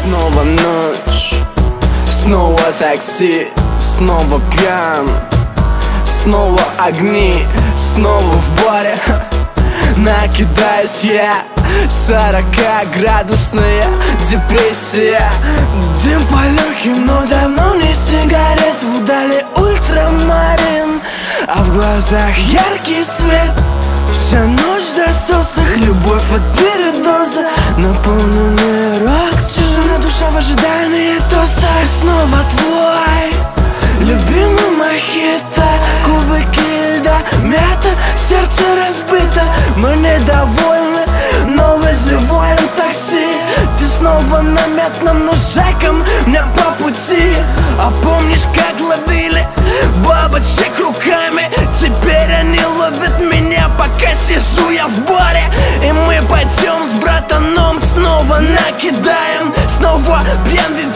Снова ночь, снова такси, снова пьян, снова огни, снова в баре. Накидаюсь я, 40-градусная депрессия. Дым по легким, но давно не сигарет. Вдали ультрамарин, а в глазах яркий свет. Вся ночь в засосах, любовь от передоза, наполненный рок. Тяжелая душа в ожидании тоста. Снова твой любимый мохито, кубики льда, мята, сердце разбито. Мы недовольны, но вызываем такси. Ты снова намятным, но шагом мне по пути. А помнишь, как ловили бабочек руками? Теперь они ловят меня, пока сижу я в баре. И мы пойдем с братаном, снова накидаем. Снова пьян, ведь